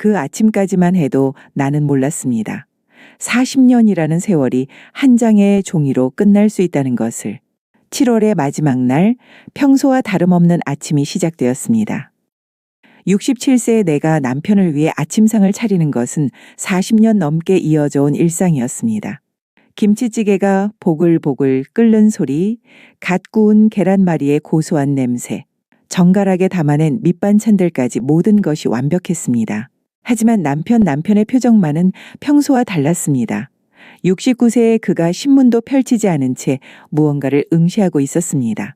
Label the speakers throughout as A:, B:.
A: 그 아침까지만 해도 나는 몰랐습니다. 40년이라는 세월이 한 장의 종이로 끝날 수 있다는 것을. 7월의 마지막 날, 평소와 다름없는 아침이 시작되었습니다. 67세의 내가 남편을 위해 아침상을 차리는 것은 40년 넘게 이어져 온 일상이었습니다. 김치찌개가 보글보글 끓는 소리, 갓 구운 계란말이의 고소한 냄새, 정갈하게 담아낸 밑반찬들까지 모든 것이 완벽했습니다. 하지만 남편의 표정만은 평소와 달랐습니다. 69세의 그가 신문도 펼치지 않은 채 무언가를 응시하고 있었습니다.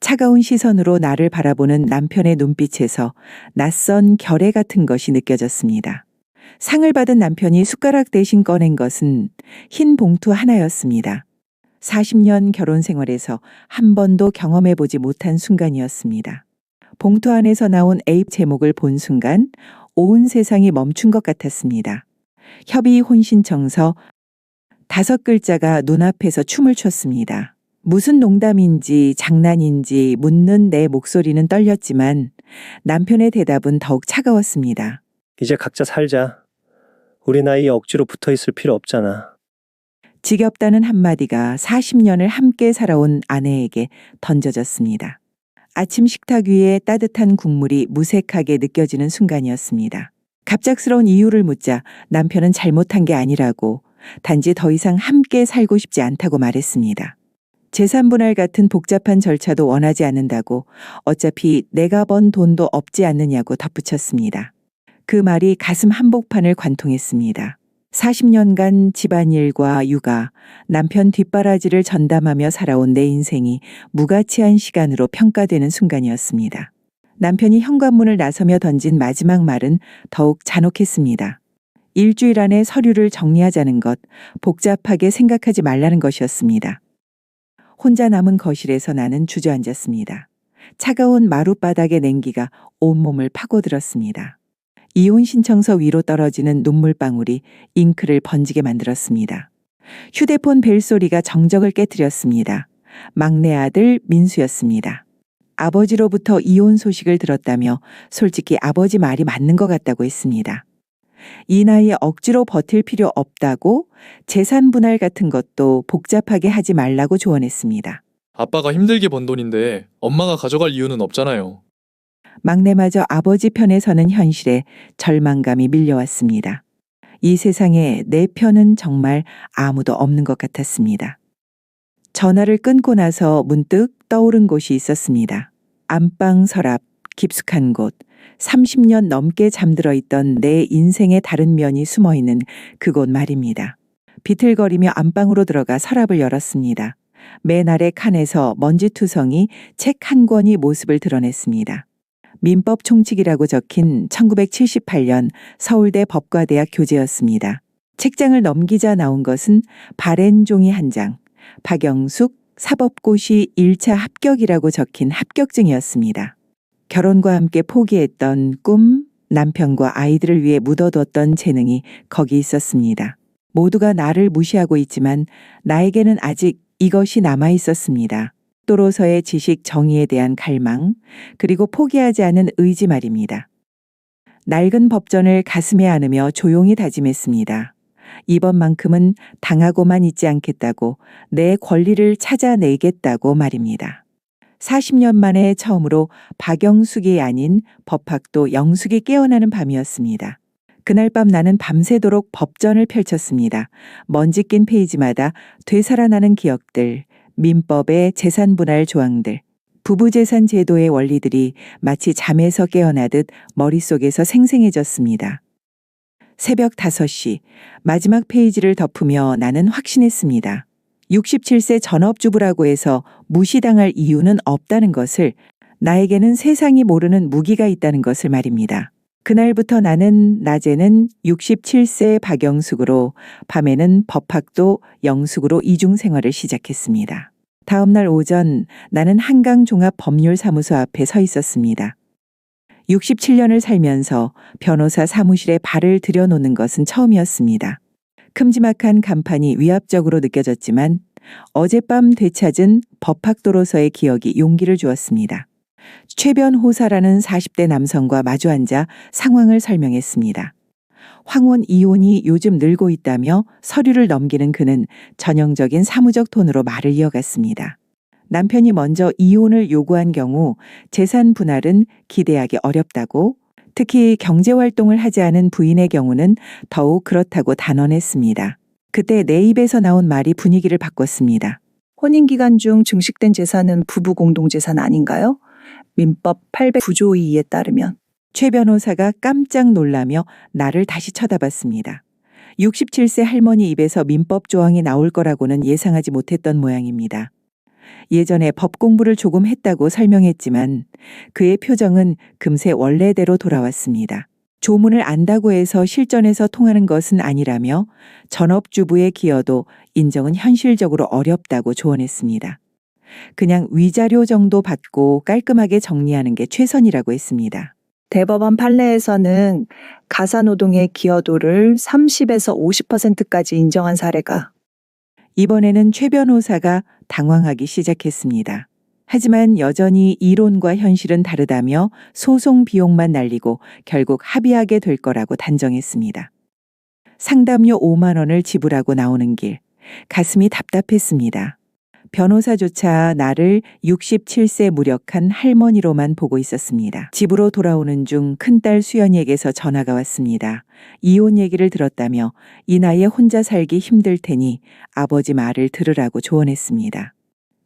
A: 차가운 시선으로 나를 바라보는 남편의 눈빛에서 낯선 결의 같은 것이 느껴졌습니다. 상을 받은 남편이 숟가락 대신 꺼낸 것은 흰 봉투 하나였습니다. 40년 결혼 생활에서 한 번도 경험해보지 못한 순간이었습니다. 봉투 안에서 나온 에입 제목을 본 순간 온 세상이 멈춘 것 같았습니다. 협의 혼신청서 5글자가 눈앞에서 춤을 췄습니다. 무슨 농담인지 장난인지 묻는 내 목소리는 떨렸지만 남편의 대답은 더욱 차가웠습니다.
B: 이제 각자 살자. 우리 나이에 억지로 붙어 있을 필요 없잖아.
A: 지겹다는 한마디가 40년을 함께 살아온 아내에게 던져졌습니다. 아침 식탁 위에 따뜻한 국물이 무색하게 느껴지는 순간이었습니다. 갑작스러운 이유를 묻자 남편은 잘못한 게 아니라고, 단지 더 이상 함께 살고 싶지 않다고 말했습니다. 재산분할 같은 복잡한 절차도 원하지 않는다고, 어차피 내가 번 돈도 없지 않느냐고 덧붙였습니다. 그 말이 가슴 한복판을 관통했습니다. 40년간 집안일과 육아, 남편 뒷바라지를 전담하며 살아온 내 인생이 무가치한 시간으로 평가되는 순간이었습니다. 남편이 현관문을 나서며 던진 마지막 말은 더욱 잔혹했습니다. 일주일 안에 서류를 정리하자는 것, 복잡하게 생각하지 말라는 것이었습니다. 혼자 남은 거실에서 나는 주저앉았습니다. 차가운 마룻바닥의 냉기가 온몸을 파고들었습니다. 이혼 신청서 위로 떨어지는 눈물방울이 잉크를 번지게 만들었습니다. 휴대폰 벨소리가 정적을 깨뜨렸습니다. 막내 아들 민수였습니다. 아버지로부터 이혼 소식을 들었다며 솔직히 아버지 말이 맞는 것 같다고 했습니다. 이 나이에 억지로 버틸 필요 없다고, 재산 분할 같은 것도 복잡하게 하지 말라고 조언했습니다.
C: 아빠가 힘들게 번 돈인데 엄마가 가져갈 이유는 없잖아요.
A: 막내마저 아버지 편에 서는 현실에 절망감이 밀려왔습니다. 이 세상에 내 편은 정말 아무도 없는 것 같았습니다. 전화를 끊고 나서 문득 떠오른 곳이 있었습니다. 안방 서랍, 깊숙한 곳, 30년 넘게 잠들어 있던 내 인생의 다른 면이 숨어있는 그곳 말입니다. 비틀거리며 안방으로 들어가 서랍을 열었습니다. 맨 아래 칸에서 먼지투성이 책 한 권이 모습을 드러냈습니다. 민법 총칙이라고 적힌 1978년 서울대 법과대학 교재였습니다. 책장을 넘기자 나온 것은 바랜 종이 한 장, 박영숙 사법고시 1차 합격이라고 적힌 합격증이었습니다. 결혼과 함께 포기했던 꿈, 남편과 아이들을 위해 묻어뒀던 재능이 거기 있었습니다. 모두가 나를 무시하고 있지만 나에게는 아직 이것이 남아 있었습니다. 또로서의 지식 정의에 대한 갈망, 그리고 포기하지 않은 의지 말입니다. 낡은 법전을 가슴에 안으며 조용히 다짐했습니다. 이번만큼은 당하고만 있지 않겠다고, 내 권리를 찾아내겠다고 말입니다. 40년 만에 처음으로 박영숙이 아닌 법학도 영숙이 깨어나는 밤이었습니다. 그날 밤 나는 밤새도록 법전을 펼쳤습니다. 먼지 낀 페이지마다 되살아나는 기억들, 민법의 재산분할 조항들, 부부재산 제도의 원리들이 마치 잠에서 깨어나듯 머릿속에서 생생해졌습니다. 새벽 5시, 마지막 페이지를 덮으며 나는 확신했습니다. 67세 전업주부라고 해서 무시당할 이유는 없다는 것을, 나에게는 세상이 모르는 무기가 있다는 것을 말입니다. 그날부터 나는 낮에는 67세 박영숙으로, 밤에는 법학도 영숙으로 이중생활을 시작했습니다. 다음 날 오전 나는 한강종합법률사무소 앞에 서 있었습니다. 67년을 살면서 변호사 사무실에 발을 들여놓는 것은 처음이었습니다. 큼지막한 간판이 위압적으로 느껴졌지만 어젯밤 되찾은 법학도로서의 기억이 용기를 주었습니다. 최변호사라는 40대 남성과 마주 앉아 상황을 설명했습니다. 황혼 이혼이 요즘 늘고 있다며 서류를 넘기는 그는 전형적인 사무적 톤으로 말을 이어갔습니다. 남편이 먼저 이혼을 요구한 경우 재산 분할은 기대하기 어렵다고, 특히 경제활동을 하지 않은 부인의 경우는 더욱 그렇다고 단언했습니다. 그때 내 입에서 나온 말이 분위기를 바꿨습니다.
D: 혼인기간 중 증식된 재산은 부부 공동재산 아닌가요? 민법 809조 2에 따르면.
A: 최 변호사가 깜짝 놀라며 나를 다시 쳐다봤습니다. 67세 할머니 입에서 민법 조항이 나올 거라고는 예상하지 못했던 모양입니다. 예전에 법 공부를 조금 했다고 설명했지만 그의 표정은 금세 원래대로 돌아왔습니다. 조문을 안다고 해서 실전에서 통하는 것은 아니라며 전업주부의 기여도 인정은 현실적으로 어렵다고 조언했습니다. 그냥 위자료 정도 받고 깔끔하게 정리하는 게 최선이라고 했습니다.
D: 대법원 판례에서는 가사노동의 기여도를 30에서 50%까지 인정한 사례가.
A: 이번에는 최 변호사가 당황하기 시작했습니다. 하지만 여전히 이론과 현실은 다르다며 소송 비용만 날리고 결국 합의하게 될 거라고 단정했습니다. 상담료 5만 원을 지불하고 나오는 길, 가슴이 답답했습니다. 변호사조차 나를 67세 무력한 할머니로만 보고 있었습니다. 집으로 돌아오는 중 큰딸 수연이에게서 전화가 왔습니다. 이혼 얘기를 들었다며 이 나이에 혼자 살기 힘들 테니 아버지 말을 들으라고 조언했습니다.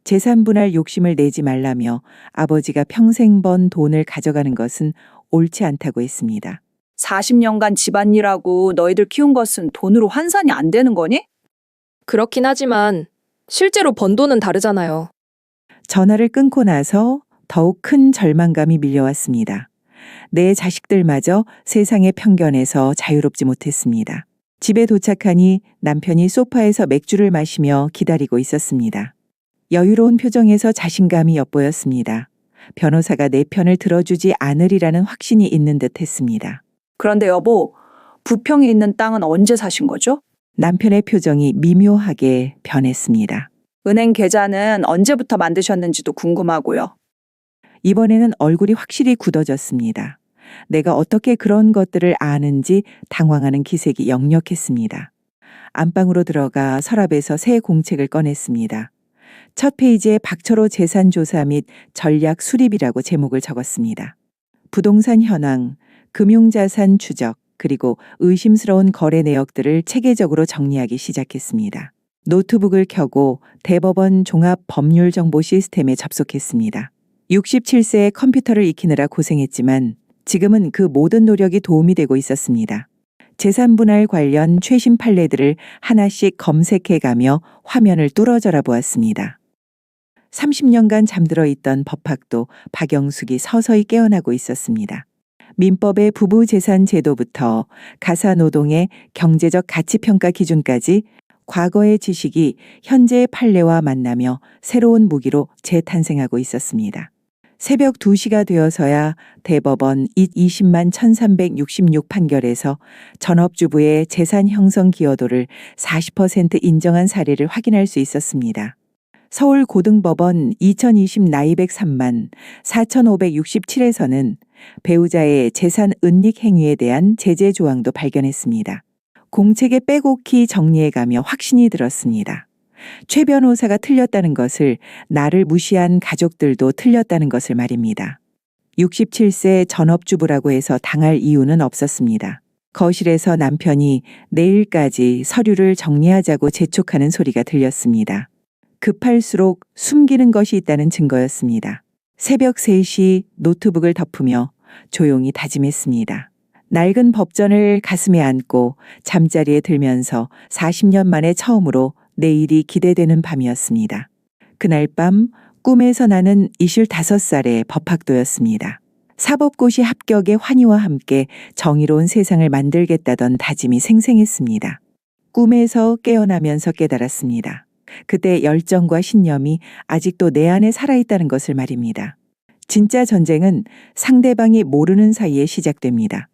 A: 재산 분할 욕심을 내지 말라며 아버지가 평생 번 돈을 가져가는 것은 옳지 않다고 했습니다.
D: 40년간 집안일하고 너희들 키운 것은 돈으로 환산이 안 되는 거니?
E: 그렇긴 하지만 실제로 번 돈은 다르잖아요.
A: 전화를 끊고 나서 더욱 큰 절망감이 밀려왔습니다. 내 자식들마저 세상의 편견에서 자유롭지 못했습니다. 집에 도착하니 남편이 소파에서 맥주를 마시며 기다리고 있었습니다. 여유로운 표정에서 자신감이 엿보였습니다. 변호사가 내 편을 들어주지 않으리라는 확신이 있는 듯 했습니다.
D: 그런데 여보, 부평에 있는 땅은 언제 사신 거죠?
A: 남편의 표정이 미묘하게 변했습니다.
D: 은행 계좌는 언제부터 만드셨는지도 궁금하고요.
A: 이번에는 얼굴이 확실히 굳어졌습니다. 내가 어떻게 그런 것들을 아는지 당황하는 기색이 역력했습니다. 안방으로 들어가 서랍에서 새 공책을 꺼냈습니다. 첫 페이지에 박철호 재산조사 및 전략 수립이라고 제목을 적었습니다. 부동산 현황, 금융자산 추적, 그리고 의심스러운 거래 내역들을 체계적으로 정리하기 시작했습니다. 노트북을 켜고 대법원 종합법률정보 시스템에 접속했습니다. 67세의 컴퓨터를 익히느라 고생했지만 지금은 그 모든 노력이 도움이 되고 있었습니다. 재산분할 관련 최신 판례들을 하나씩 검색해가며 화면을 뚫어져라 보았습니다. 30년간 잠들어 있던 법학도 박영숙이 서서히 깨어나고 있었습니다. 민법의 부부재산 제도부터 가사노동의 경제적 가치평가 기준까지 과거의 지식이 현재의 판례와 만나며 새로운 무기로 재탄생하고 있었습니다. 새벽 2시가 되어서야 대법원 20만 1366 판결에서 전업주부의 재산 형성 기여도를 40% 인정한 사례를 확인할 수 있었습니다. 서울고등법원 2020 나이백 3만 4567에서는 배우자의 재산 은닉 행위에 대한 제재 조항도 발견했습니다. 공책에 빼곡히 정리해가며 확신이 들었습니다. 최 변호사가 틀렸다는 것을, 나를 무시한 가족들도 틀렸다는 것을 말입니다. 67세 전업주부라고 해서 당할 이유는 없었습니다. 거실에서 남편이 내일까지 서류를 정리하자고 재촉하는 소리가 들렸습니다. 급할수록 숨기는 것이 있다는 증거였습니다. 새벽 3시 노트북을 덮으며 조용히 다짐했습니다. 낡은 법전을 가슴에 안고 잠자리에 들면서 40년 만에 처음으로 내일이 기대되는 밤이었습니다. 그날 밤 꿈에서 나는 25살의 법학도였습니다. 사법고시 합격의 환희와 함께 정의로운 세상을 만들겠다던 다짐이 생생했습니다. 꿈에서 깨어나면서 깨달았습니다. 그때 열정과 신념이 아직도 내 안에 살아있다는 것을 말입니다. 진짜 전쟁은 상대방이 모르는 사이에 시작됩니다.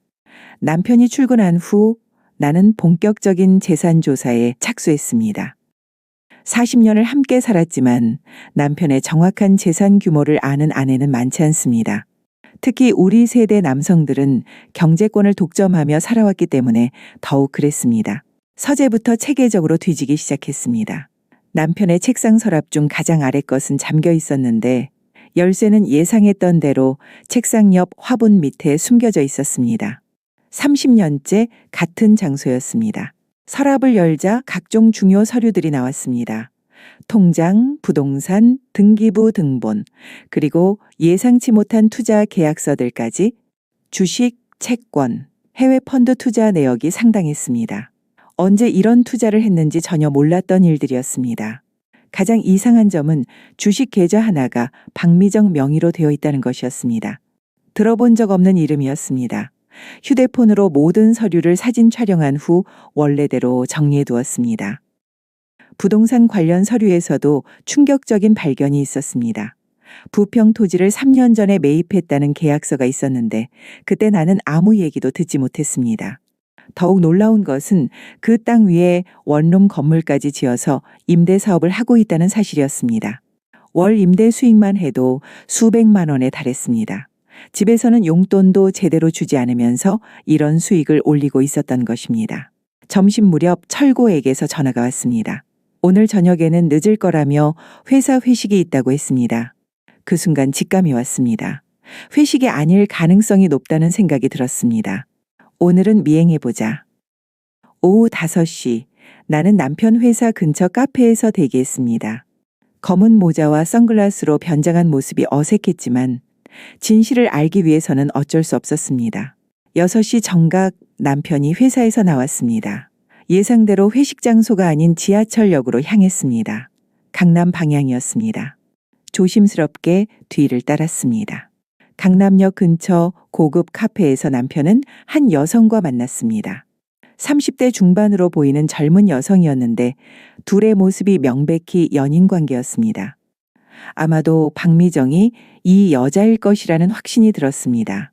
A: 남편이 출근한 후 나는 본격적인 재산 조사에 착수했습니다. 40년을 함께 살았지만 남편의 정확한 재산 규모를 아는 아내는 많지 않습니다. 특히 우리 세대 남성들은 경제권을 독점하며 살아왔기 때문에 더욱 그랬습니다. 서재부터 체계적으로 뒤지기 시작했습니다. 남편의 책상 서랍 중 가장 아래 것은 잠겨 있었는데 열쇠는 예상했던 대로 책상 옆 화분 밑에 숨겨져 있었습니다. 30년째 같은 장소였습니다. 서랍을 열자 각종 중요 서류들이 나왔습니다. 통장, 부동산, 등기부 등본, 그리고 예상치 못한 투자 계약서들까지 주식, 채권, 해외 펀드 투자 내역이 상당했습니다. 언제 이런 투자를 했는지 전혀 몰랐던 일들이었습니다. 가장 이상한 점은 주식 계좌 하나가 박미정 명의로 되어 있다는 것이었습니다. 들어본 적 없는 이름이었습니다. 휴대폰으로 모든 서류를 사진 촬영한 후 원래대로 정리해 두었습니다. 부동산 관련 서류에서도 충격적인 발견이 있었습니다. 부평 토지를 3년 전에 매입했다는 계약서가 있었는데 그때 나는 아무 얘기도 듣지 못했습니다. 더욱 놀라운 것은 그 땅 위에 원룸 건물까지 지어서 임대 사업을 하고 있다는 사실이었습니다. 월 임대 수익만 해도 수백만 원에 달했습니다. 집에서는 용돈도 제대로 주지 않으면서 이런 수익을 올리고 있었던 것입니다. 점심 무렵 철고에게서 전화가 왔습니다. 오늘 저녁에는 늦을 거라며 회사 회식이 있다고 했습니다. 그 순간 직감이 왔습니다. 회식이 아닐 가능성이 높다는 생각이 들었습니다. 오늘은 미행해보자. 오후 5시 나는 남편 회사 근처 카페에서 대기했습니다. 검은 모자와 선글라스로 변장한 모습이 어색했지만 진실을 알기 위해서는 어쩔 수 없었습니다. 6시 정각 남편이 회사에서 나왔습니다. 예상대로 회식 장소가 아닌 지하철역으로 향했습니다. 강남 방향이었습니다. 조심스럽게 뒤를 따랐습니다. 강남역 근처 고급 카페에서 남편은 한 여성과 만났습니다. 30대 중반으로 보이는 젊은 여성이었는데 둘의 모습이 명백히 연인 관계였습니다. 아마도 박미정이 이 여자일 것이라는 확신이 들었습니다.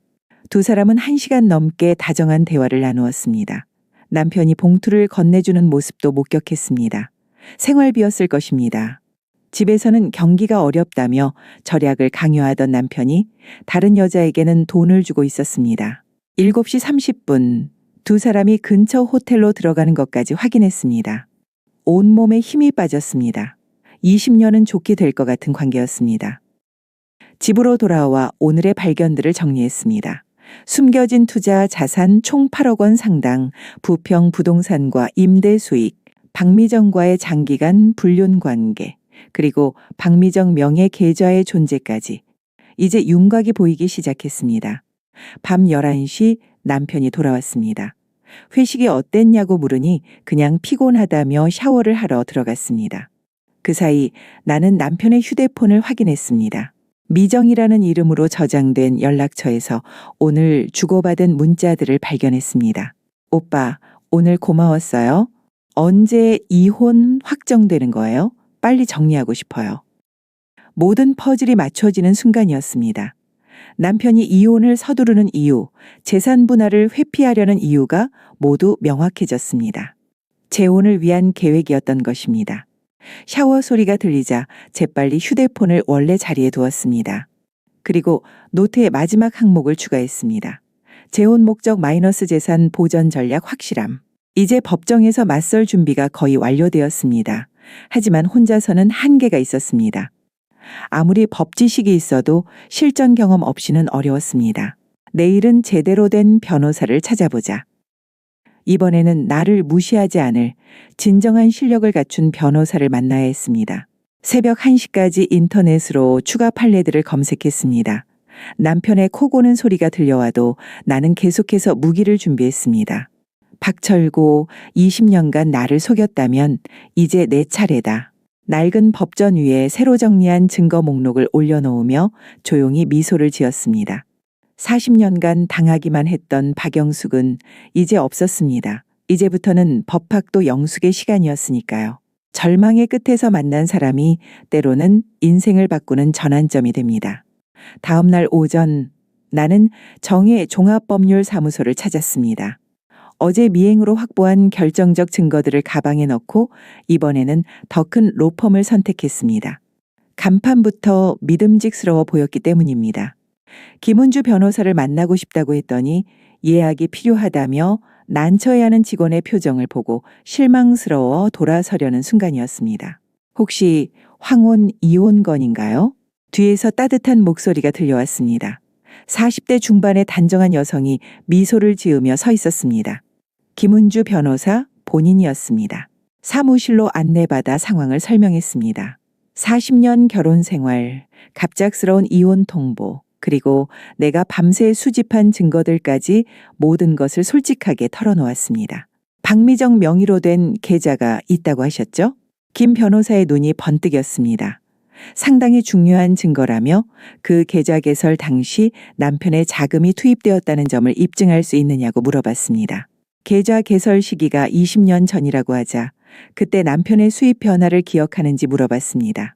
A: 두 사람은 1시간 넘게 다정한 대화를 나누었습니다. 남편이 봉투를 건네주는 모습도 목격했습니다. 생활비였을 것입니다. 집에서는 경기가 어렵다며 절약을 강요하던 남편이 다른 여자에게는 돈을 주고 있었습니다. 7시 30분 두 사람이 근처 호텔로 들어가는 것까지 확인했습니다. 온몸에 힘이 빠졌습니다. 20년은 좋게 될 것 같은 관계였습니다. 집으로 돌아와 오늘의 발견들을 정리했습니다. 숨겨진 투자 자산 총 8억 원 상당, 부평 부동산과 임대 수익, 박미정과의 장기간 불륜 관계, 그리고 박미정 명의 계좌의 존재까지. 이제 윤곽이 보이기 시작했습니다. 밤 11시 남편이 돌아왔습니다. 회식이 어땠냐고 물으니 그냥 피곤하다며 샤워를 하러 들어갔습니다. 그 사이 나는 남편의 휴대폰을 확인했습니다. 미정이라는 이름으로 저장된 연락처에서 오늘 주고받은 문자들을 발견했습니다. 오빠, 오늘 고마웠어요. 언제 이혼 확정되는 거예요? 빨리 정리하고 싶어요. 모든 퍼즐이 맞춰지는 순간이었습니다. 남편이 이혼을 서두르는 이유, 재산 분할을 회피하려는 이유가 모두 명확해졌습니다. 재혼을 위한 계획이었던 것입니다. 샤워 소리가 들리자 재빨리 휴대폰을 원래 자리에 두었습니다. 그리고 노트의 마지막 항목을 추가했습니다. 재혼 목적 마이너스 재산 보전 전략 확실함. 이제 법정에서 맞설 준비가 거의 완료되었습니다. 하지만 혼자서는 한계가 있었습니다. 아무리 법 지식이 있어도 실전 경험 없이는 어려웠습니다. 내일은 제대로 된 변호사를 찾아보자. 이번에는 나를 무시하지 않을 진정한 실력을 갖춘 변호사를 만나야 했습니다. 새벽 1시까지 인터넷으로 추가 판례들을 검색했습니다. 남편의 코 고는 소리가 들려와도 나는 계속해서 무기를 준비했습니다. 박철고 20년간 나를 속였다면 이제 내 차례다. 낡은 법전 위에 새로 정리한 증거 목록을 올려놓으며 조용히 미소를 지었습니다. 40년간 당하기만 했던 박영숙은 이제 없었습니다. 이제부터는 법학도 영숙의 시간이었으니까요. 절망의 끝에서 만난 사람이 때로는 인생을 바꾸는 전환점이 됩니다. 다음 날 오전 나는 정의 종합법률사무소를 찾았습니다. 어제 미행으로 확보한 결정적 증거들을 가방에 넣고 이번에는 더 큰 로펌을 선택했습니다. 간판부터 믿음직스러워 보였기 때문입니다. 김은주 변호사를 만나고 싶다고 했더니 예약이 필요하다며 난처해하는 직원의 표정을 보고 실망스러워 돌아서려는 순간이었습니다. 혹시 황혼 이혼 건인가요? 뒤에서 따뜻한 목소리가 들려왔습니다. 40대 중반의 단정한 여성이 미소를 지으며 서 있었습니다. 김은주 변호사 본인이었습니다. 사무실로 안내받아 상황을 설명했습니다. 40년 결혼 생활, 갑작스러운 이혼 통보, 그리고 내가 밤새 수집한 증거들까지 모든 것을 솔직하게 털어놓았습니다. 박미정 명의로 된 계좌가 있다고 하셨죠? 김 변호사의 눈이 번뜩였습니다. 상당히 중요한 증거라며 그 계좌 개설 당시 남편의 자금이 투입되었다는 점을 입증할 수 있느냐고 물어봤습니다. 계좌 개설 시기가 20년 전이라고 하자 그때 남편의 수입 변화를 기억하는지 물어봤습니다.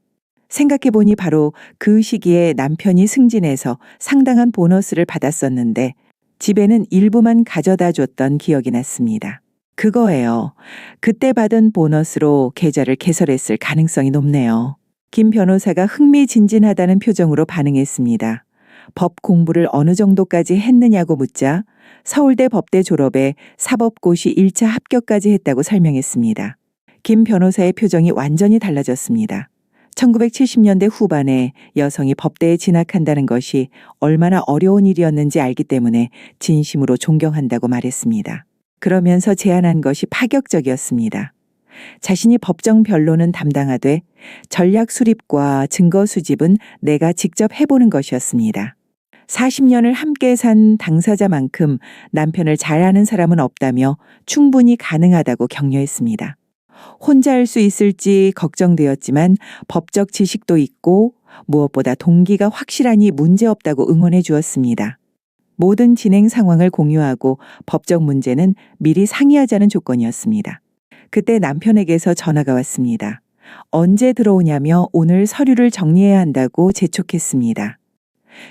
A: 생각해보니 바로 그 시기에 남편이 승진해서 상당한 보너스를 받았었는데 집에는 일부만 가져다 줬던 기억이 났습니다. 그거예요. 그때 받은 보너스로 계좌를 개설했을 가능성이 높네요. 김 변호사가 흥미진진하다는 표정으로 반응했습니다. 법 공부를 어느 정도까지 했느냐고 묻자 서울대 법대 졸업에 사법고시 1차 합격까지 했다고 설명했습니다. 김 변호사의 표정이 완전히 달라졌습니다. 1970년대 후반에 여성이 법대에 진학한다는 것이 얼마나 어려운 일이었는지 알기 때문에 진심으로 존경한다고 말했습니다. 그러면서 제안한 것이 파격적이었습니다. 자신이 법정 변론은 담당하되 전략 수립과 증거 수집은 내가 직접 해보는 것이었습니다. 40년을 함께 산 당사자만큼 남편을 잘 아는 사람은 없다며 충분히 가능하다고 격려했습니다. 혼자 할 수 있을지 걱정되었지만 법적 지식도 있고 무엇보다 동기가 확실하니 문제없다고 응원해 주었습니다. 모든 진행 상황을 공유하고 법적 문제는 미리 상의하자는 조건이었습니다. 그때 남편에게서 전화가 왔습니다. 언제 들어오냐며 오늘 서류를 정리해야 한다고 재촉했습니다.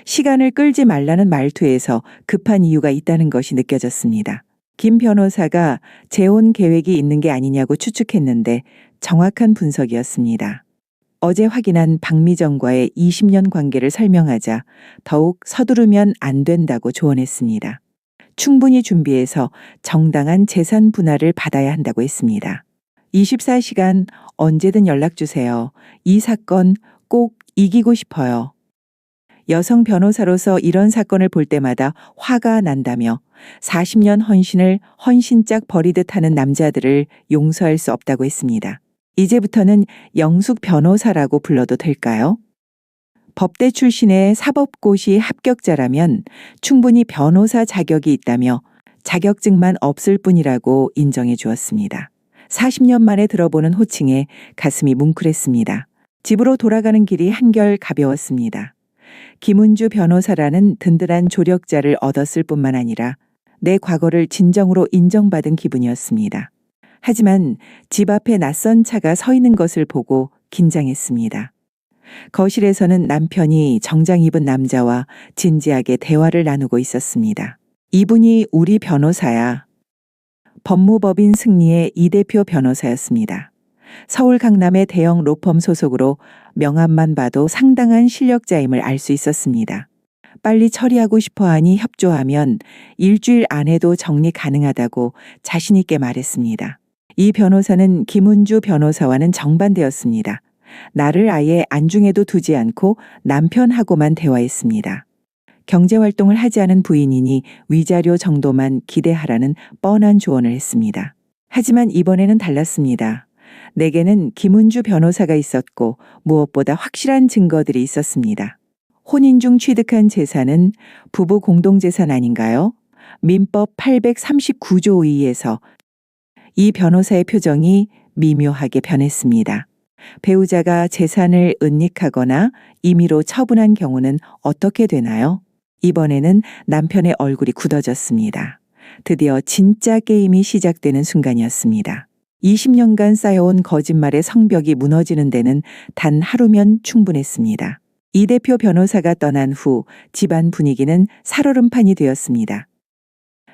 A: 시간을 끌지 말라는 말투에서 급한 이유가 있다는 것이 느껴졌습니다. 김 변호사가 재혼 계획이 있는 게 아니냐고 추측했는데 정확한 분석이었습니다. 어제 확인한 박미정과의 20년 관계를 설명하자 더욱 서두르면 안 된다고 조언했습니다. 충분히 준비해서 정당한 재산 분할을 받아야 한다고 했습니다. 24시간 언제든 연락 주세요. 이 사건 꼭 이기고 싶어요. 여성 변호사로서 이런 사건을 볼 때마다 화가 난다며 40년 헌신을 헌신짝 버리듯 하는 남자들을 용서할 수 없다고 했습니다. 이제부터는 영숙 변호사라고 불러도 될까요? 법대 출신의 사법고시 합격자라면 충분히 변호사 자격이 있다며 자격증만 없을 뿐이라고 인정해 주었습니다. 40년 만에 들어보는 호칭에 가슴이 뭉클했습니다. 집으로 돌아가는 길이 한결 가벼웠습니다. 김은주 변호사라는 든든한 조력자를 얻었을 뿐만 아니라 내 과거를 진정으로 인정받은 기분이었습니다. 하지만 집 앞에 낯선 차가 서 있는 것을 보고 긴장했습니다. 거실에서는 남편이 정장 입은 남자와 진지하게 대화를 나누고 있었습니다. 이분이 우리 변호사야. 법무법인 승리의 이 대표 변호사였습니다. 서울 강남의 대형 로펌 소속으로 명함만 봐도 상당한 실력자임을 알 수 있었습니다. 빨리 처리하고 싶어하니 협조하면 일주일 안에도 정리 가능하다고 자신 있게 말했습니다. 이 변호사는 김은주 변호사와는 정반대였습니다. 나를 아예 안중에도 두지 않고 남편하고만 대화했습니다. 경제활동을 하지 않은 부인이니 위자료 정도만 기대하라는 뻔한 조언을 했습니다. 하지만 이번에는 달랐습니다. 내게는 김은주 변호사가 있었고 무엇보다 확실한 증거들이 있었습니다. 혼인 중 취득한 재산은 부부 공동재산 아닌가요? 민법 839조 의에서 이 변호사의 표정이 미묘하게 변했습니다. 배우자가 재산을 은닉하거나 임의로 처분한 경우는 어떻게 되나요? 이번에는 남편의 얼굴이 굳어졌습니다. 드디어 진짜 게임이 시작되는 순간이었습니다. 20년간 쌓여온 거짓말의 성벽이 무너지는 데는 단 하루면 충분했습니다. 이 대표 변호사가 떠난 후 집안 분위기는 살얼음판이 되었습니다.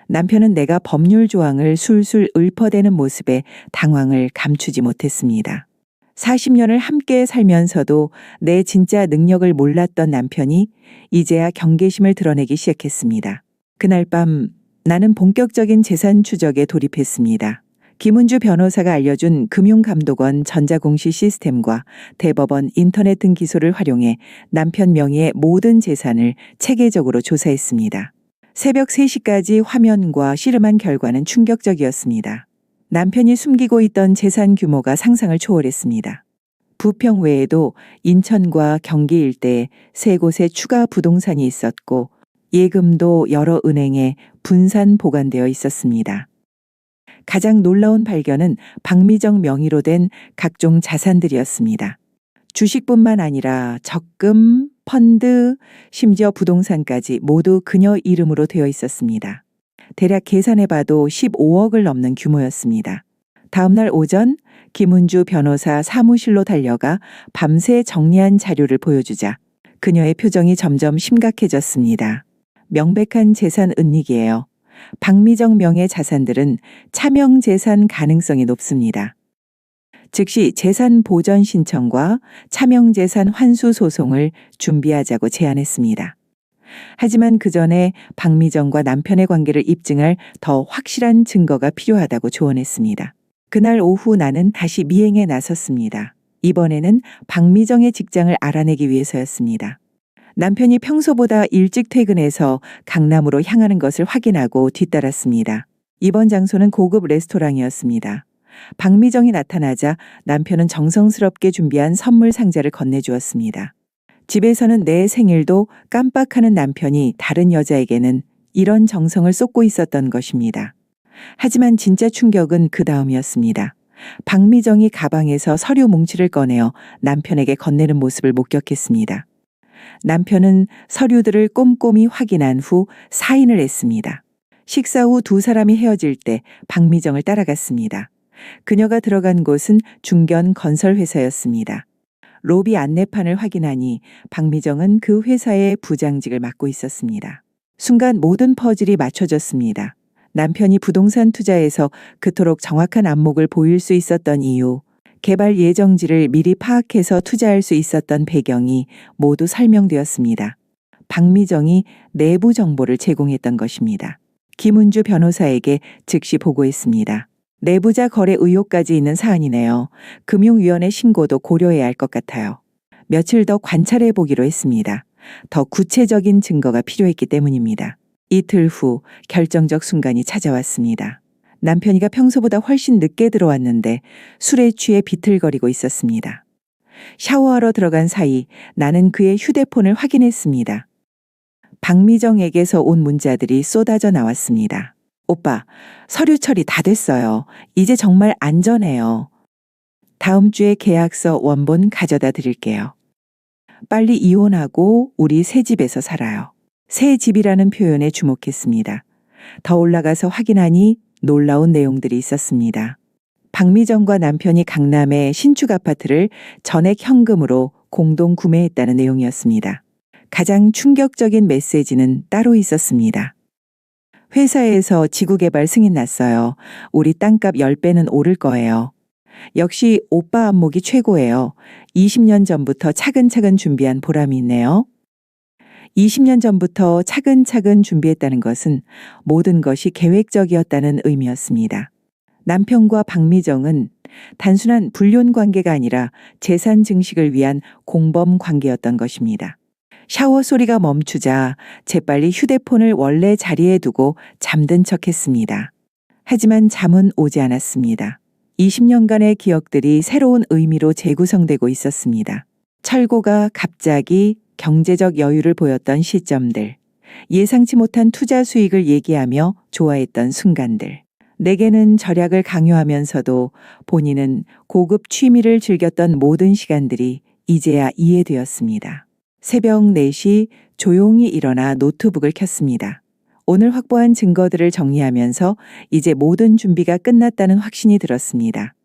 A: 남편은 내가 법률 조항을 술술 읊어대는 모습에 당황을 감추지 못했습니다. 40년을 함께 살면서도 내 진짜 능력을 몰랐던 남편이 이제야 경계심을 드러내기 시작했습니다. 그날 밤 나는 본격적인 재산 추적에 돌입했습니다. 김은주 변호사가 알려준 금융감독원 전자공시 시스템과 대법원 인터넷 등 기소를 활용해 남편 명의의 모든 재산을 체계적으로 조사했습니다. 새벽 3시까지 화면과 씨름한 결과는 충격적이었습니다. 남편이 숨기고 있던 재산 규모가 상상을 초월했습니다. 부평 외에도 인천과 경기 일대에 3곳에 추가 부동산이 있었고 예금도 여러 은행에 분산 보관되어 있었습니다. 가장 놀라운 발견은 박미정 명의로 된 각종 자산들이었습니다. 주식뿐만 아니라 적금, 펀드, 심지어 부동산까지 모두 그녀 이름으로 되어 있었습니다. 대략 계산해봐도 15억을 넘는 규모였습니다. 다음 날 오전 김은주 변호사 사무실로 달려가 밤새 정리한 자료를 보여주자 그녀의 표정이 점점 심각해졌습니다. 명백한 재산 은닉이에요. 박미정 명의 자산들은 차명재산 가능성이 높습니다. 즉시 재산 보전 신청과 차명재산 환수 소송을 준비하자고 제안했습니다. 하지만 그 전에 박미정과 남편의 관계를 입증할 더 확실한 증거가 필요하다고 조언했습니다. 그날 오후 나는 다시 미행에 나섰습니다. 이번에는 박미정의 직장을 알아내기 위해서였습니다. 남편이 평소보다 일찍 퇴근해서 강남으로 향하는 것을 확인하고 뒤따랐습니다. 이번 장소는 고급 레스토랑이었습니다. 박미정이 나타나자 남편은 정성스럽게 준비한 선물 상자를 건네주었습니다. 집에서는 내 생일도 깜빡하는 남편이 다른 여자에게는 이런 정성을 쏟고 있었던 것입니다. 하지만 진짜 충격은 그 다음이었습니다. 박미정이 가방에서 서류 뭉치를 꺼내어 남편에게 건네는 모습을 목격했습니다. 남편은 서류들을 꼼꼼히 확인한 후 사인을 했습니다. 식사 후 두 사람이 헤어질 때 박미정을 따라갔습니다. 그녀가 들어간 곳은 중견 건설회사였습니다. 로비 안내판을 확인하니 박미정은 그 회사의 부장직을 맡고 있었습니다. 순간 모든 퍼즐이 맞춰졌습니다. 남편이 부동산 투자에서 그토록 정확한 안목을 보일 수 있었던 이유, 개발 예정지를 미리 파악해서 투자할 수 있었던 배경이 모두 설명되었습니다. 박미정이 내부 정보를 제공했던 것입니다. 김은주 변호사에게 즉시 보고했습니다. 내부자 거래 의혹까지 있는 사안이네요. 금융위원회 신고도 고려해야 할 것 같아요. 며칠 더 관찰해 보기로 했습니다. 더 구체적인 증거가 필요했기 때문입니다. 이틀 후 결정적 순간이 찾아왔습니다. 남편이가 평소보다 훨씬 늦게 들어왔는데 술에 취해 비틀거리고 있었습니다. 샤워하러 들어간 사이 나는 그의 휴대폰을 확인했습니다. 박미정에게서 온 문자들이 쏟아져 나왔습니다. 오빠, 서류 처리 다 됐어요. 이제 정말 안전해요. 다음 주에 계약서 원본 가져다 드릴게요. 빨리 이혼하고 우리 새 집에서 살아요. 새 집이라는 표현에 주목했습니다. 더 올라가서 확인하니 놀라운 내용들이 있었습니다. 박미정과 남편이 강남의 신축 아파트를 전액 현금으로 공동 구매했다는 내용이었습니다. 가장 충격적인 메시지는 따로 있었습니다. 회사에서 지구개발 승인 났어요. 우리 땅값 10배는 오를 거예요. 역시 오빠 안목이 최고예요. 20년 전부터 차근차근 준비한 보람이 있네요. 20년 전부터 차근차근 준비했다는 것은 모든 것이 계획적이었다는 의미였습니다. 남편과 박미정은 단순한 불륜 관계가 아니라 재산 증식을 위한 공범 관계였던 것입니다. 샤워 소리가 멈추자 재빨리 휴대폰을 원래 자리에 두고 잠든 척했습니다. 하지만 잠은 오지 않았습니다. 20년간의 기억들이 새로운 의미로 재구성되고 있었습니다. 철고가 갑자기 경제적 여유를 보였던 시점들, 예상치 못한 투자 수익을 얘기하며 좋아했던 순간들, 내게는 절약을 강요하면서도 본인은 고급 취미를 즐겼던 모든 시간들이 이제야 이해되었습니다. 새벽 4시 조용히 일어나 노트북을 켰습니다. 오늘 확보한 증거들을 정리하면서 이제 모든 준비가 끝났다는 확신이 들었습니다.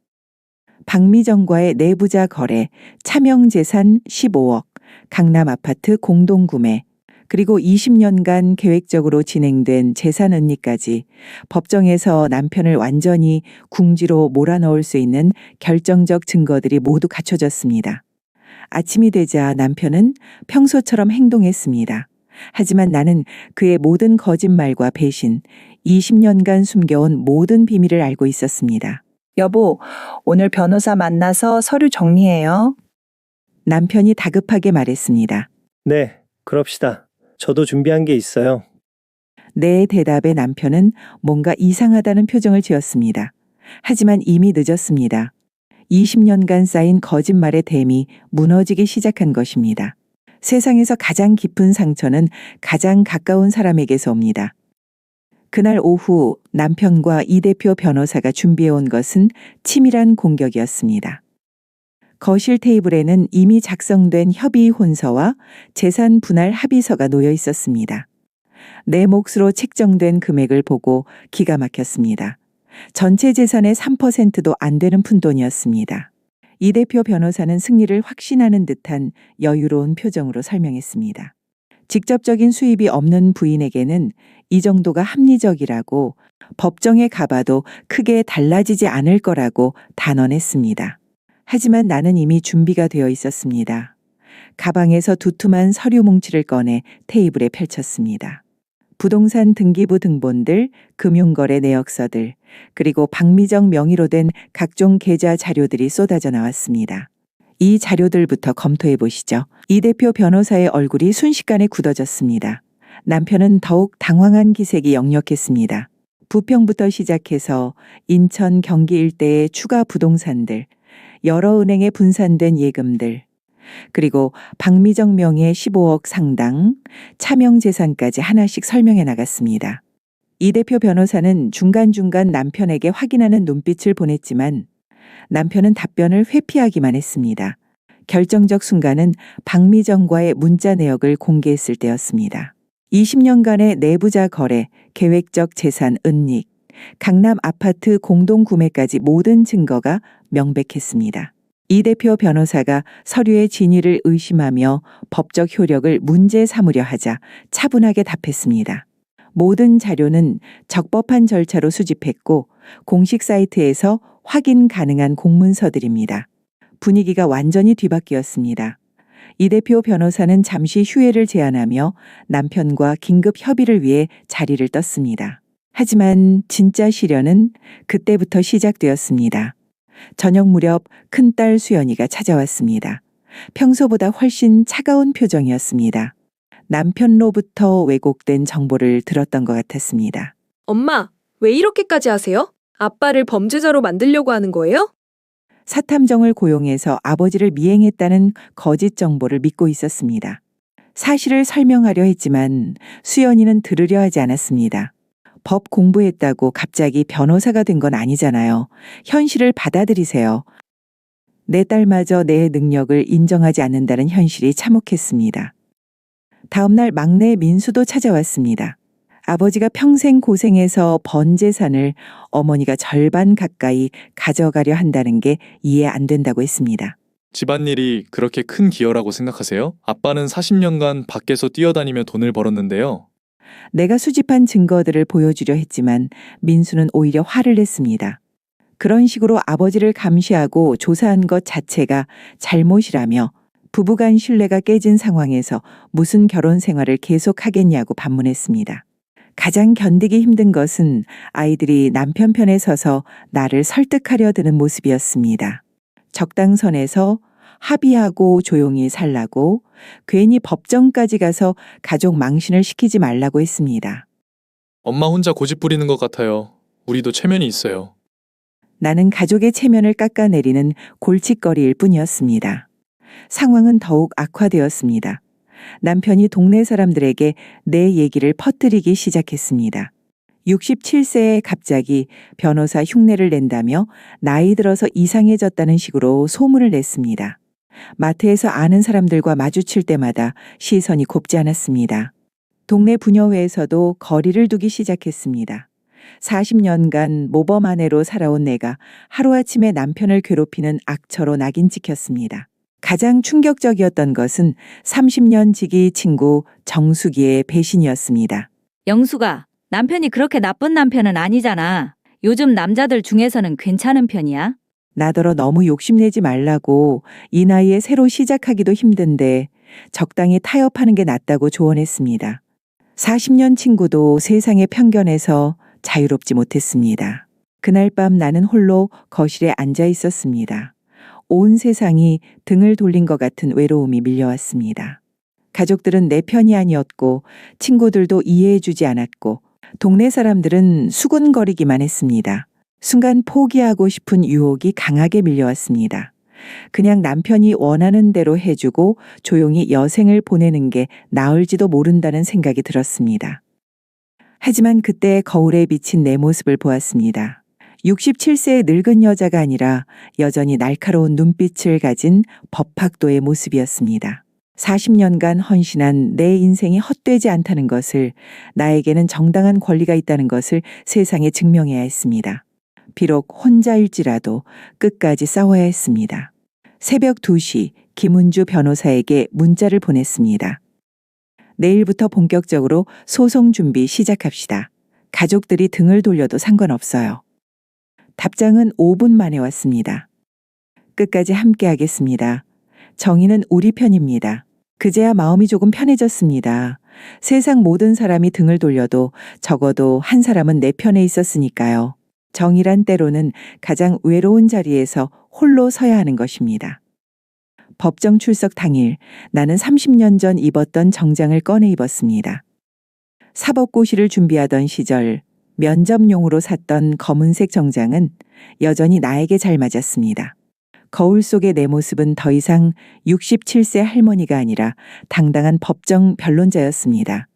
A: 박미정과의 내부자 거래, 차명재산 15억, 강남 아파트 공동구매, 그리고 20년간 계획적으로 진행된 재산 은닉까지 법정에서 남편을 완전히 궁지로 몰아넣을 수 있는 결정적 증거들이 모두 갖춰졌습니다. 아침이 되자 남편은 평소처럼 행동했습니다. 하지만 나는 그의 모든 거짓말과 배신, 20년간 숨겨온 모든 비밀을 알고 있었습니다.
D: 여보, 오늘 변호사 만나서 서류 정리해요.
A: 남편이 다급하게 말했습니다.
B: 네, 그럽시다. 저도 준비한 게 있어요.
A: 내 대답에 남편은 뭔가 이상하다는 표정을 지었습니다. 하지만 이미 늦었습니다. 20년간 쌓인 거짓말의 댐이 무너지기 시작한 것입니다. 세상에서 가장 깊은 상처는 가장 가까운 사람에게서 옵니다. 그날 오후 남편과 이 대표 변호사가 준비해온 것은 치밀한 공격이었습니다. 거실 테이블에는 이미 작성된 협의 혼서와 재산 분할 합의서가 놓여 있었습니다. 내 몫으로 책정된 금액을 보고 기가 막혔습니다. 전체 재산의 3%도 안 되는 푼돈이었습니다. 이 대표 변호사는 승리를 확신하는 듯한 여유로운 표정으로 설명했습니다. 직접적인 수입이 없는 부인에게는 이 정도가 합리적이라고 법정에 가봐도 크게 달라지지 않을 거라고 단언했습니다. 하지만 나는 이미 준비가 되어 있었습니다. 가방에서 두툼한 서류 뭉치를 꺼내 테이블에 펼쳤습니다. 부동산 등기부 등본들, 금융거래 내역서들, 그리고 박미정 명의로 된 각종 계좌 자료들이 쏟아져 나왔습니다. 이 자료들부터 검토해 보시죠. 이 대표 변호사의 얼굴이 순식간에 굳어졌습니다. 남편은 더욱 당황한 기색이 역력했습니다. 부평부터 시작해서 인천, 경기 일대의 추가 부동산들, 여러 은행에 분산된 예금들, 그리고 박미정 명의의 15억 상당, 차명 재산까지 하나씩 설명해 나갔습니다. 이 대표 변호사는 중간중간 남편에게 확인하는 눈빛을 보냈지만 남편은 답변을 회피하기만 했습니다. 결정적 순간은 박미정과의 문자 내역을 공개했을 때였습니다. 20년간의 내부자 거래, 계획적 재산 은닉, 강남 아파트 공동 구매까지 모든 증거가 명백했습니다. 이 대표 변호사가 서류의 진위를 의심하며 법적 효력을 문제 삼으려 하자 차분하게 답했습니다. 모든 자료는 적법한 절차로 수집했고 공식 사이트에서 확인 가능한 공문서들입니다. 분위기가 완전히 뒤바뀌었습니다. 이 대표 변호사는 잠시 휴회를 제안하며 남편과 긴급 협의를 위해 자리를 떴습니다. 하지만 진짜 시련은 그때부터 시작되었습니다. 저녁 무렵 큰딸 수연이가 찾아왔습니다. 평소보다 훨씬 차가운 표정이었습니다. 남편로부터 왜곡된 정보를 들었던 것 같았습니다.
E: 엄마, 왜 이렇게까지 하세요? 아빠를 범죄자로 만들려고 하는 거예요?
A: 사탐정을 고용해서 아버지를 미행했다는 거짓 정보를 믿고 있었습니다. 사실을 설명하려 했지만 수연이는 들으려 하지 않았습니다. 법 공부했다고 갑자기 변호사가 된 건 아니잖아요. 현실을 받아들이세요. 내 딸마저 내 능력을 인정하지 않는다는 현실이 참혹했습니다. 다음날 막내 민수도 찾아왔습니다. 아버지가 평생 고생해서 번 재산을 어머니가 절반 가까이 가져가려 한다는 게 이해 안 된다고 했습니다.
C: 집안일이 그렇게 큰 기여라고 생각하세요? 아빠는 40년간 밖에서 뛰어다니며 돈을 벌었는데요.
A: 내가 수집한 증거들을 보여주려 했지만 민수는 오히려 화를 냈습니다. 그런 식으로 아버지를 감시하고 조사한 것 자체가 잘못이라며 부부간 신뢰가 깨진 상황에서 무슨 결혼 생활을 계속하겠냐고 반문했습니다. 가장 견디기 힘든 것은 아이들이 남편 편에 서서 나를 설득하려 드는 모습이었습니다. 적당선에서 합의하고 조용히 살라고, 괜히 법정까지 가서 가족 망신을 시키지 말라고 했습니다.
C: 엄마 혼자 고집 부리는 것 같아요. 우리도 체면이 있어요.
A: 나는 가족의 체면을 깎아내리는 골칫거리일 뿐이었습니다. 상황은 더욱 악화되었습니다. 남편이 동네 사람들에게 내 얘기를 퍼뜨리기 시작했습니다. 67세에 갑자기 변호사 흉내를 낸다며 나이 들어서 이상해졌다는 식으로 소문을 냈습니다. 마트에서 아는 사람들과 마주칠 때마다 시선이 곱지 않았습니다. 동네 부녀회에서도 거리를 두기 시작했습니다. 40년간 모범 아내로 살아온 내가 하루아침에 남편을 괴롭히는 악처로 낙인 찍혔습니다. 가장 충격적이었던 것은 30년 지기 친구 정숙이의 배신이었습니다.
F: 영수가, 남편이 그렇게 나쁜 남편은 아니잖아. 요즘 남자들 중에서는 괜찮은 편이야.
A: 나더러 너무 욕심내지 말라고, 이 나이에 새로 시작하기도 힘든데 적당히 타협하는 게 낫다고 조언했습니다. 40년 친구도 세상의 편견에서 자유롭지 못했습니다. 그날 밤 나는 홀로 거실에 앉아 있었습니다. 온 세상이 등을 돌린 것 같은 외로움이 밀려왔습니다. 가족들은 내 편이 아니었고 친구들도 이해해주지 않았고 동네 사람들은 수군거리기만 했습니다. 순간 포기하고 싶은 유혹이 강하게 밀려왔습니다. 그냥 남편이 원하는 대로 해주고 조용히 여생을 보내는 게 나을지도 모른다는 생각이 들었습니다. 하지만 그때 거울에 비친 내 모습을 보았습니다. 67세의 늙은 여자가 아니라 여전히 날카로운 눈빛을 가진 법학도의 모습이었습니다. 40년간 헌신한 내 인생이 헛되지 않다는 것을, 나에게는 정당한 권리가 있다는 것을 세상에 증명해야 했습니다. 비록 혼자일지라도 끝까지 싸워야 했습니다. 새벽 2시 김은주 변호사에게 문자를 보냈습니다. 내일부터 본격적으로 소송 준비 시작합시다. 가족들이 등을 돌려도 상관없어요. 답장은 5분 만에 왔습니다. 끝까지 함께 하겠습니다. 정의는 우리 편입니다. 그제야 마음이 조금 편해졌습니다. 세상 모든 사람이 등을 돌려도 적어도 한 사람은 내 편에 있었으니까요. 정의란 때로는 가장 외로운 자리에서 홀로 서야 하는 것입니다. 법정 출석 당일 나는 30년 전 입었던 정장을 꺼내 입었습니다. 사법고시를 준비하던 시절 면접용으로 샀던 검은색 정장은 여전히 나에게 잘 맞았습니다. 거울 속의 내 모습은 더 이상 67세 할머니가 아니라 당당한 법정 변론자였습니다.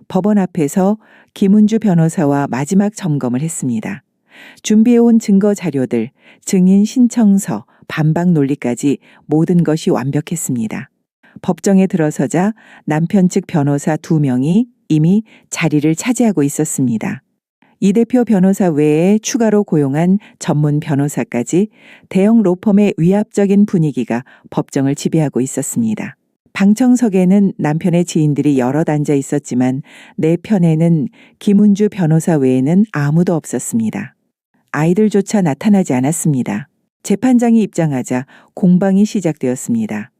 A: 법원 앞에서 김은주 변호사와 마지막 점검을 했습니다. 준비해온 증거 자료들, 증인 신청서, 반박 논리까지 모든 것이 완벽했습니다. 법정에 들어서자 남편 측 변호사 2명이 이미 자리를 차지하고 있었습니다. 이 대표 변호사 외에 추가로 고용한 전문 변호사까지 대형 로펌의 위압적인 분위기가 법정을 지배하고 있었습니다. 방청석에는 남편의 지인들이 여럿 앉아 있었지만 내 편에는 김은주 변호사 외에는 아무도 없었습니다. 아이들조차 나타나지 않았습니다. 재판장이 입장하자 공방이 시작되었습니다.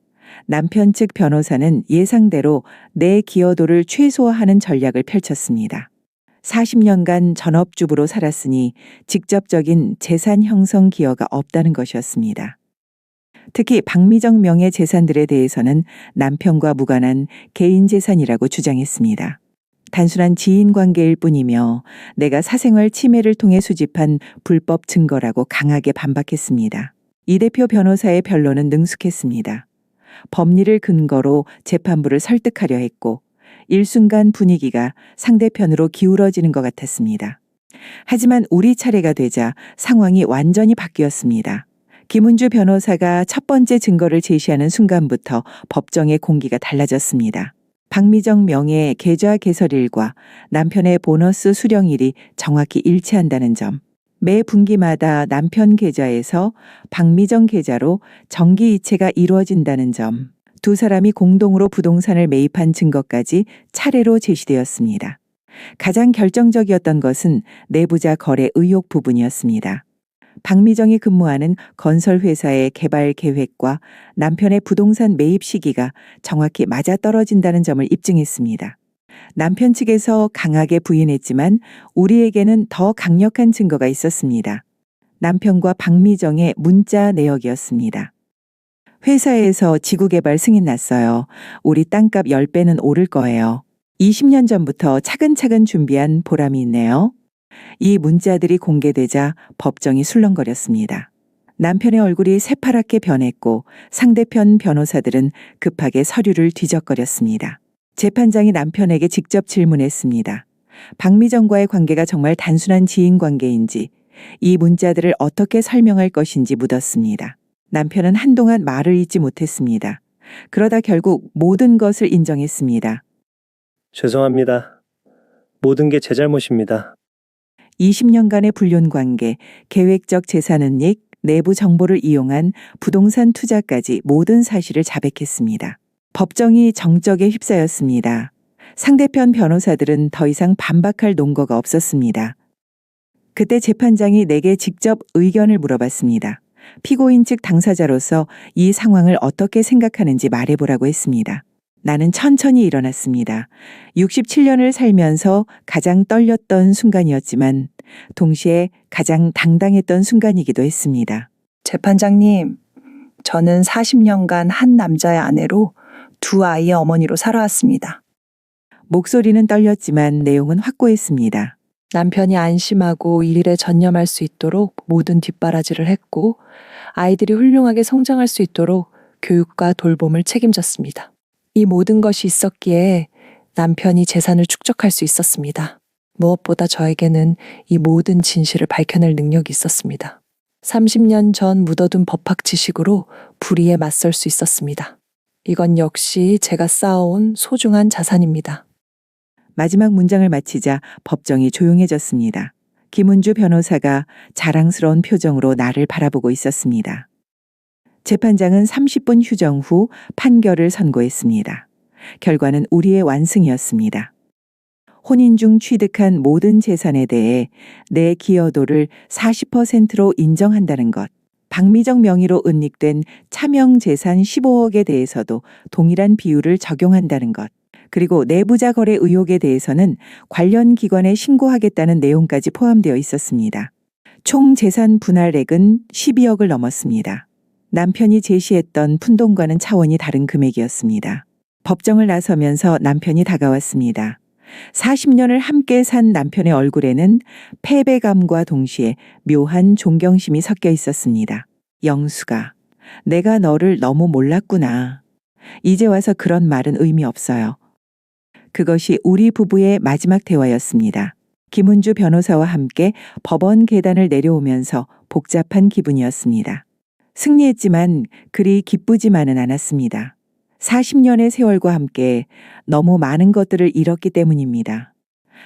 A: 남편 측 변호사는 예상대로 내 기여도를 최소화하는 전략을 펼쳤습니다. 40년간 전업주부로 살았으니 직접적인 재산 형성 기여가 없다는 것이었습니다. 특히 박미정 명의 재산들에 대해서는 남편과 무관한 개인 재산이라고 주장했습니다. 단순한 지인 관계일 뿐이며 내가 사생활 침해를 통해 수집한 불법 증거라고 강하게 반박했습니다. 이 대표 변호사의 변론은 능숙했습니다. 법리를 근거로 재판부를 설득하려 했고 일순간 분위기가 상대편으로 기울어지는 것 같았습니다. 하지만 우리 차례가 되자 상황이 완전히 바뀌었습니다. 김은주 변호사가 첫 번째 증거를 제시하는 순간부터 법정의 공기가 달라졌습니다. 박미정 명의 계좌 개설일과 남편의 보너스 수령일이 정확히 일치한다는 점, 매 분기마다 남편 계좌에서 박미정 계좌로 정기 이체가 이루어진다는 점, 두 사람이 공동으로 부동산을 매입한 증거까지 차례로 제시되었습니다. 가장 결정적이었던 것은 내부자 거래 의혹 부분이었습니다. 박미정이 근무하는 건설회사의 개발 계획과 남편의 부동산 매입 시기가 정확히 맞아떨어진다는 점을 입증했습니다. 남편 측에서 강하게 부인했지만 우리에게는 더 강력한 증거가 있었습니다. 남편과 박미정의 문자 내역이었습니다. 회사에서 지구개발 승인 났어요. 우리 땅값 10배는 오를 거예요. 20년 전부터 차근차근 준비한 보람이 있네요. 이 문자들이 공개되자 법정이 술렁거렸습니다. 남편의 얼굴이 새파랗게 변했고 상대편 변호사들은 급하게 서류를 뒤적거렸습니다. 재판장이 남편에게 직접 질문했습니다. 박미정과의 관계가 정말 단순한 지인 관계인지, 이 문자들을 어떻게 설명할 것인지 묻었습니다. 남편은 한동안 말을 잇지 못했습니다. 그러다 결국 모든 것을 인정했습니다.
B: 죄송합니다. 모든 게 제 잘못입니다.
A: 20년간의 불륜 관계, 계획적 재산 은닉, 내부 정보를 이용한 부동산 투자까지 모든 사실을 자백했습니다. 법정이 정적에 휩싸였습니다. 상대편 변호사들은 더 이상 반박할 논거가 없었습니다. 그때 재판장이 내게 직접 의견을 물어봤습니다. 피고인 측 당사자로서 이 상황을 어떻게 생각하는지 말해보라고 했습니다. 나는 천천히 일어났습니다. 67년을 살면서 가장 떨렸던 순간이었지만 동시에 가장 당당했던 순간이기도 했습니다.
D: 재판장님, 저는 40년간 한 남자의 아내로 두 아이의 어머니로 살아왔습니다.
A: 목소리는 떨렸지만 내용은 확고했습니다.
D: 남편이 안심하고 일에 전념할 수 있도록 모든 뒷바라지를 했고 아이들이 훌륭하게 성장할 수 있도록 교육과 돌봄을 책임졌습니다. 이 모든 것이 있었기에 남편이 재산을 축적할 수 있었습니다. 무엇보다 저에게는 이 모든 진실을 밝혀낼 능력이 있었습니다. 30년 전 묻어둔 법학 지식으로 불의에 맞설 수 있었습니다. 이건 역시 제가 쌓아온 소중한 자산입니다.
A: 마지막 문장을 마치자 법정이 조용해졌습니다. 김은주 변호사가 자랑스러운 표정으로 나를 바라보고 있었습니다. 재판장은 30분 휴정 후 판결을 선고했습니다. 결과는 우리의 완승이었습니다. 혼인 중 취득한 모든 재산에 대해 내 기여도를 40%로 인정한다는 것, 박미정 명의로 은닉된 차명 재산 15억에 대해서도 동일한 비율을 적용한다는 것, 그리고 내부자 거래 의혹에 대해서는 관련 기관에 신고하겠다는 내용까지 포함되어 있었습니다. 총 재산 분할액은 12억을 넘었습니다. 남편이 제시했던 푼돈과는 차원이 다른 금액이었습니다. 법정을 나서면서 남편이 다가왔습니다. 40년을 함께 산 남편의 얼굴에는 패배감과 동시에 묘한 존경심이 섞여 있었습니다. 영수가, 내가 너를 너무 몰랐구나. 이제 와서 그런 말은 의미 없어요. 그것이 우리 부부의 마지막 대화였습니다. 김은주 변호사와 함께 법원 계단을 내려오면서 복잡한 기분이었습니다. 승리했지만 그리 기쁘지만은 않았습니다. 40년의 세월과 함께 너무 많은 것들을 잃었기 때문입니다.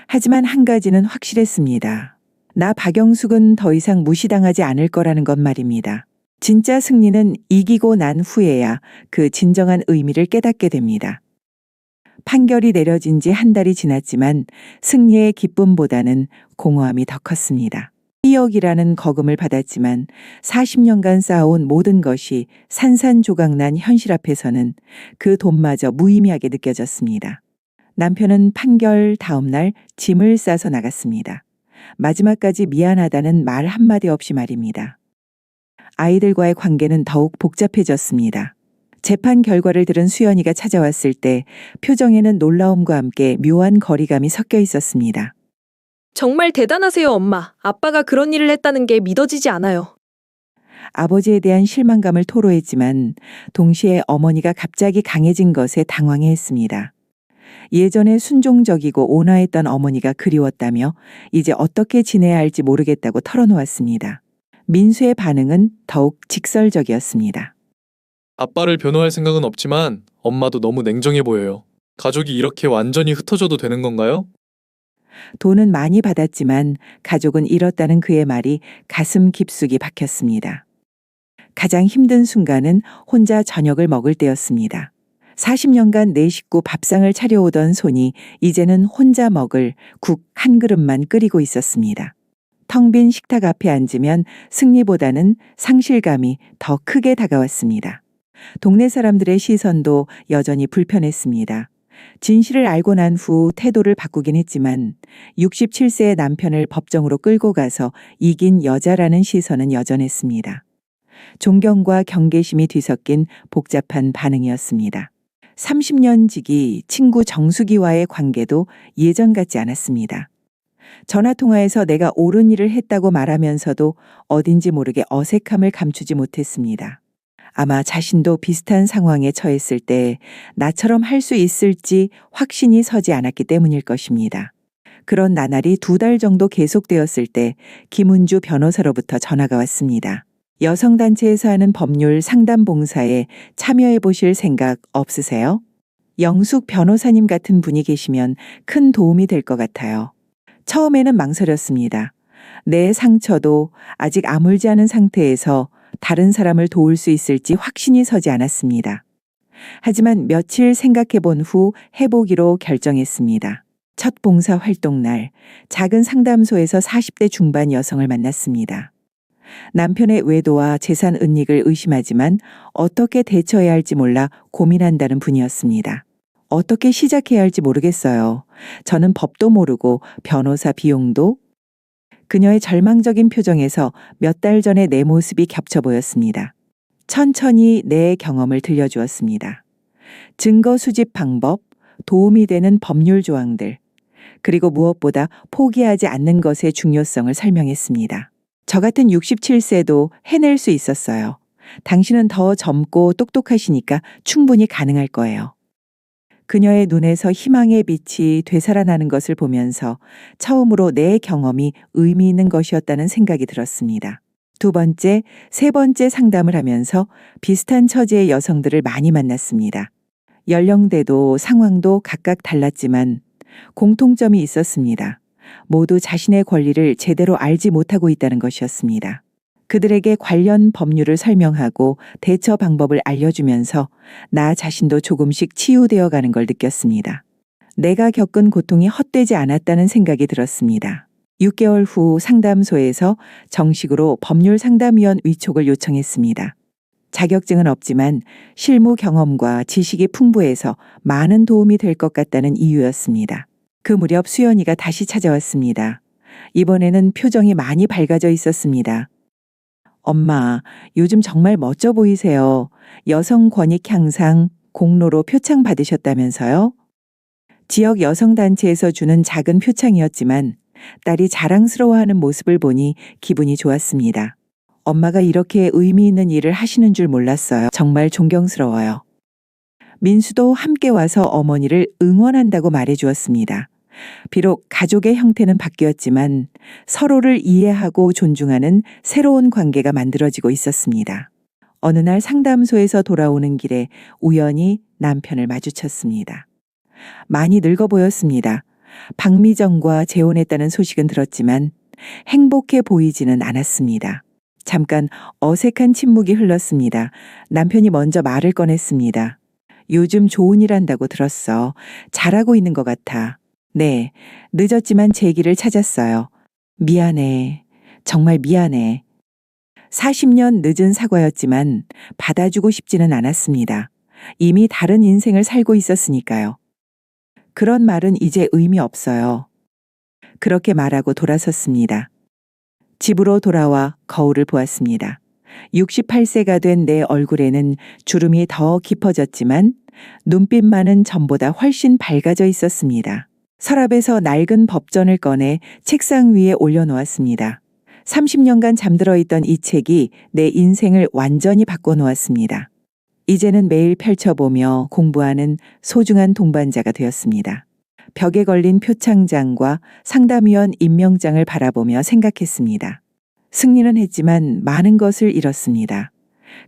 A: 하지만 한 가지는 확실했습니다. 나 박영숙은 더 이상 무시당하지 않을 거라는 것 말입니다. 진짜 승리는 이기고 난 후에야 그 진정한 의미를 깨닫게 됩니다. 판결이 내려진 지 한 달이 지났지만 승리의 기쁨보다는 공허함이 더 컸습니다. 2억이라는 거금을 받았지만 40년간 쌓아온 모든 것이 산산조각난 현실 앞에서는 그 돈마저 무의미하게 느껴졌습니다. 남편은 판결 다음 날 짐을 싸서 나갔습니다. 마지막까지 미안하다는 말 한마디 없이 말입니다. 아이들과의 관계는 더욱 복잡해졌습니다. 재판 결과를 들은 수연이가 찾아왔을 때 표정에는 놀라움과 함께 묘한 거리감이 섞여 있었습니다.
E: 정말 대단하세요, 엄마. 아빠가 그런 일을 했다는 게 믿어지지 않아요.
A: 아버지에 대한 실망감을 토로했지만 동시에 어머니가 갑자기 강해진 것에 당황해했습니다. 예전에 순종적이고 온화했던 어머니가 그리웠다며 이제 어떻게 지내야 할지 모르겠다고 털어놓았습니다. 민수의 반응은 더욱 직설적이었습니다.
C: 아빠를 변호할 생각은 없지만 엄마도 너무 냉정해 보여요. 가족이 이렇게 완전히 흩어져도 되는 건가요?
A: 돈은 많이 받았지만 가족은 잃었다는 그의 말이 가슴 깊숙이 박혔습니다. 가장 힘든 순간은 혼자 저녁을 먹을 때였습니다. 40년간 내 식구 밥상을 차려오던 손이 이제는 혼자 먹을 국 한 그릇만 끓이고 있었습니다. 텅 빈 식탁 앞에 앉으면 승리보다는 상실감이 더 크게 다가왔습니다. 동네 사람들의 시선도 여전히 불편했습니다. 진실을 알고 난 후 태도를 바꾸긴 했지만 67세의 남편을 법정으로 끌고 가서 이긴 여자라는 시선은 여전했습니다. 존경과 경계심이 뒤섞인 복잡한 반응이었습니다. 30년 지기 친구 정수기와의 관계도 예전 같지 않았습니다. 전화통화에서 내가 옳은 일을 했다고 말하면서도 어딘지 모르게 어색함을 감추지 못했습니다. 아마 자신도 비슷한 상황에 처했을 때 나처럼 할 수 있을지 확신이 서지 않았기 때문일 것입니다. 그런 나날이 2달 정도 계속되었을 때 김은주 변호사로부터 전화가 왔습니다. 여성단체에서 하는 법률 상담 봉사에 참여해 보실 생각 없으세요? 영숙 변호사님 같은 분이 계시면 큰 도움이 될 것 같아요. 처음에는 망설였습니다. 내 상처도 아직 아물지 않은 상태에서 다른 사람을 도울 수 있을지 확신이 서지 않았습니다. 하지만 며칠 생각해 본 후 해보기로 결정했습니다. 첫 봉사 활동 날 작은 상담소에서 40대 중반 여성을 만났습니다. 남편의 외도와 재산 은닉을 의심하지만 어떻게 대처해야 할지 몰라 고민한다는 분이었습니다. 어떻게 시작해야 할지 모르겠어요. 저는 법도 모르고 변호사 비용도. 그녀의 절망적인 표정에서 몇 달 전의 내 모습이 겹쳐 보였습니다. 천천히 내 경험을 들려주었습니다. 증거 수집 방법, 도움이 되는 법률 조항들, 그리고 무엇보다 포기하지 않는 것의 중요성을 설명했습니다. 저 같은 67세도 해낼 수 있었어요. 당신은 더 젊고 똑똑하시니까 충분히 가능할 거예요. 그녀의 눈에서 희망의 빛이 되살아나는 것을 보면서 처음으로 내 경험이 의미 있는 것이었다는 생각이 들었습니다. 두 번째, 세 번째 상담을 하면서 비슷한 처지의 여성들을 많이 만났습니다. 연령대도 상황도 각각 달랐지만 공통점이 있었습니다. 모두 자신의 권리를 제대로 알지 못하고 있다는 것이었습니다. 그들에게 관련 법률을 설명하고 대처 방법을 알려주면서 나 자신도 조금씩 치유되어 가는 걸 느꼈습니다. 내가 겪은 고통이 헛되지 않았다는 생각이 들었습니다. 6개월 후 상담소에서 정식으로 법률상담위원 위촉을 요청했습니다. 자격증은 없지만 실무 경험과 지식이 풍부해서 많은 도움이 될 것 같다는 이유였습니다. 그 무렵 수연이가 다시 찾아왔습니다. 이번에는 표정이 많이 밝아져 있었습니다. 엄마, 요즘 정말 멋져 보이세요. 여성 권익 향상 공로로 표창 받으셨다면서요? 지역 여성단체에서 주는 작은 표창이었지만 딸이 자랑스러워하는 모습을 보니 기분이 좋았습니다. 엄마가 이렇게 의미 있는 일을 하시는 줄 몰랐어요. 정말 존경스러워요. 민수도 함께 와서 어머니를 응원한다고 말해주었습니다. 비록 가족의 형태는 바뀌었지만 서로를 이해하고 존중하는 새로운 관계가 만들어지고 있었습니다. 어느 날 상담소에서 돌아오는 길에 우연히 남편을 마주쳤습니다. 많이 늙어 보였습니다. 박미정과 재혼했다는 소식은 들었지만 행복해 보이지는 않았습니다. 잠깐 어색한 침묵이 흘렀습니다. 남편이 먼저 말을 꺼냈습니다. 요즘 좋은 일 한다고 들었어. 잘하고 있는 것 같아. 네, 늦었지만 제 길을 찾았어요. 미안해. 정말 미안해. 40년 늦은 사과였지만 받아주고 싶지는 않았습니다. 이미 다른 인생을 살고 있었으니까요. 그런 말은 이제 의미 없어요. 그렇게 말하고 돌아섰습니다. 집으로 돌아와 거울을 보았습니다. 68세가 된 내 얼굴에는 주름이 더 깊어졌지만 눈빛만은 전보다 훨씬 밝아져 있었습니다. 서랍에서 낡은 법전을 꺼내 책상 위에 올려놓았습니다. 30년간 잠들어 있던 이 책이 내 인생을 완전히 바꿔놓았습니다. 이제는 매일 펼쳐보며 공부하는 소중한 동반자가 되었습니다. 벽에 걸린 표창장과 상담위원 임명장을 바라보며 생각했습니다. 승리는 했지만 많은 것을 잃었습니다.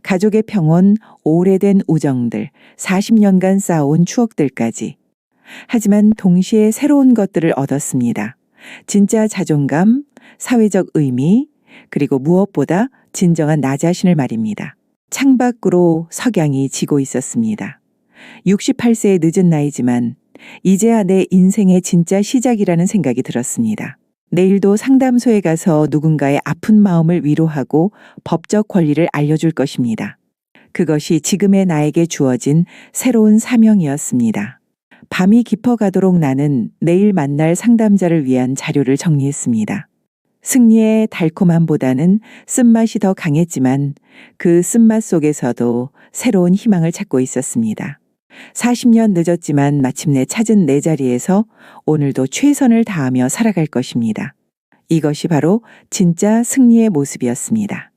A: 가족의 평온, 오래된 우정들, 40년간 쌓아온 추억들까지. 하지만 동시에 새로운 것들을 얻었습니다. 진짜 자존감, 사회적 의미, 그리고 무엇보다 진정한 나 자신을 말입니다. 창밖으로 석양이 지고 있었습니다. 68세의 늦은 나이지만 이제야 내 인생의 진짜 시작이라는 생각이 들었습니다. 내일도 상담소에 가서 누군가의 아픈 마음을 위로하고 법적 권리를 알려줄 것입니다. 그것이 지금의 나에게 주어진 새로운 사명이었습니다. 밤이 깊어가도록 나는 내일 만날 상담자를 위한 자료를 정리했습니다. 승리의 달콤함보다는 쓴맛이 더 강했지만 그 쓴맛 속에서도 새로운 희망을 찾고 있었습니다. 40년 늦었지만 마침내 찾은 내 자리에서 오늘도 최선을 다하며 살아갈 것입니다. 이것이 바로 진짜 승리의 모습이었습니다.